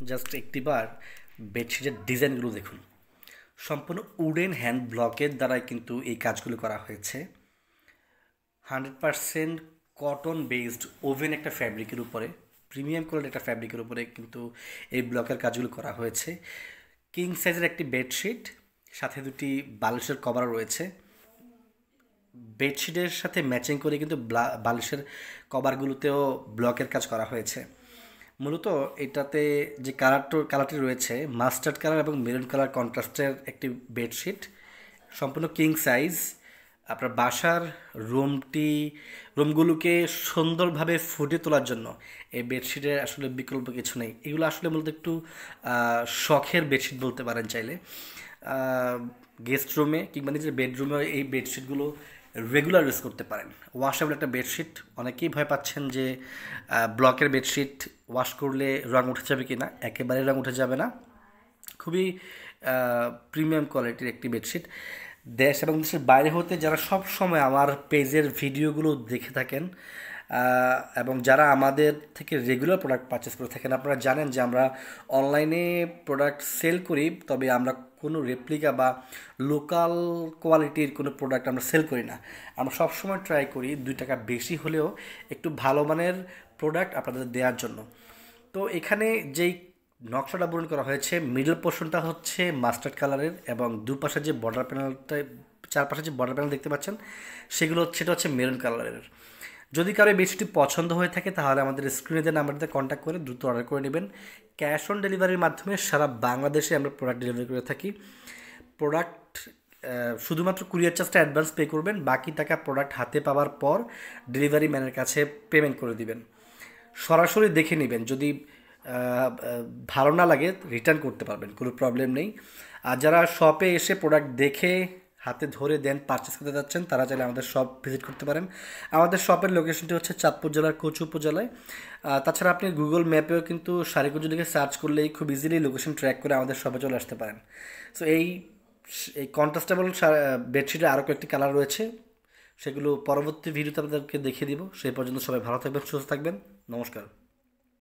Just একটিবার বেডশিটের ডিজাইনগুলো দেখুন। সম্পূর্ণ উডেন হ্যান্ড ব্লকের দ্বারাই কিন্তু এই কাজগুলো করা হয়েছে। 100% কটন বেসড ওভেন একটা ফ্যাব্রিকের উপরে, প্রিমিয়াম কোয়ালিটি একটা ফ্যাব্রিকের উপরে কিন্তু এই ব্লকের কাজগুলো করা হয়েছে। কিং সাইজের একটি বেডশিট, সাথে দুটি বালিশের কভার রয়েছে। বেডশিটের সাথে ম্যাচিং করে কিন্তু বালিশের কভারগুলোতেও ব্লকের কাজ করা হয়েছে। মূলত এটাতে যে কালারটি রয়েছে মাস্টার্ড কালার এবং মেরুন কালার কন্ট্রাস্টের একটি বেডশিট, সম্পূর্ণ কিং সাইজ। আপনার বাসার রুমগুলোকে সুন্দরভাবে ফুটিয়ে তোলার জন্য এই বেডশিটের আসলে বিকল্প কিছু নেই। এগুলো আসলে মূলত একটু শখের বেডশিট বলতে পারেন চাইলে। গেস্ট রুমে কিংবা নিজের বেডরুমে এই বেডশিটগুলো রেগুলার ইউজ করতে পারেন। ওয়াশেবল একটা বেডশিট। অনেকেই ভয় পাচ্ছেন যে ব্লকের বেডশিট ওয়াশ করলে রং উঠে যাবে কি না। একেবারে রং উঠে যাবে না। খুবই প্রিমিয়াম কোয়ালিটির একটি বেডশিট। দেশ এবং দেশের বাইরে হতে যারা সব সময় আমার পেজের ভিডিওগুলো দেখে থাকেন এবং যারা আমাদের থেকে রেগুলার প্রোডাক্ট পারচেস করে থাকেন, আপনারা জানেন যে আমরা অনলাইনে প্রোডাক্ট সেল করি, তবে আমরা কোনো রেপ্লিকা বা লোকাল কোয়ালিটির কোনো প্রোডাক্ট আমরা সেল করি না। আমরা সবসময় ট্রাই করি 2 টাকা বেশি হলেও একটু ভালো মানের প্রোডাক্ট আপনাদের দেওয়ার জন্য। তো এখানে যেই নকশাটা বর্ণন করা হয়েছে, মিডল পোর্শনটা হচ্ছে মাস্টার্ড কালারের এবং দুপাশে যে বর্ডার প্যানেলটা, চারপাশে যে বর্ডার প্যানেল দেখতে পাচ্ছেন সেটা হচ্ছে মেরুন কালারের। যদি কারো এই বেডশিটটি পছন্দ হয়ে থাকে তাহলে আমাদের স্ক্রিনে যে নাম্বারটিতে কন্ট্যাক্ট করে দ্রুত অর্ডার করে নেবেন। ক্যাশ অন ডেলিভারির মাধ্যমে সারা বাংলাদেশে আমরা প্রোডাক্ট ডেলিভারি করে থাকি। প্রোডাক্ট শুধুমাত্র কুরিয়ার চার্জটা অ্যাডভান্স পে করবেন, বাকি টাকা প্রোডাক্ট হাতে পাওয়ার পর ডেলিভারি ম্যানের কাছে পেমেন্ট করে দিবেন। সরাসরি দেখে নেবেন, যদি ভালো না লাগে রিটার্ন করতে পারবেন, কোনো প্রবলেম নেই। আর যারা শপে এসে প্রোডাক্ট দেখে হাতে ধরে দেন পারচেস করতে যাচ্ছেন তারা চাইলে আমাদের শপ ভিজিট করতে পারেন। আমাদের শপের লোকেশনটি হচ্ছে চাঁদপুর জেলার কচু উপজেলায়। তাছাড়া আপনি গুগল ম্যাপেও কিন্তু সারিকুঞ্জ লিখে সার্চ করলেই খুব ইজিলি লোকেশন ট্র্যাক করে আমাদের শপে চলে আসতে পারেন। সো এই এই কন্ট্রাস্টেবল বেডশিটের আরও কয়েকটি কালার রয়েছে, সেগুলো পরবর্তী ভিডিওতে আপনাদেরকে দেখিয়ে দিব। সেই পর্যন্ত সবাই ভালো থাকবেন, সুস্থ থাকবেন। নমস্কার।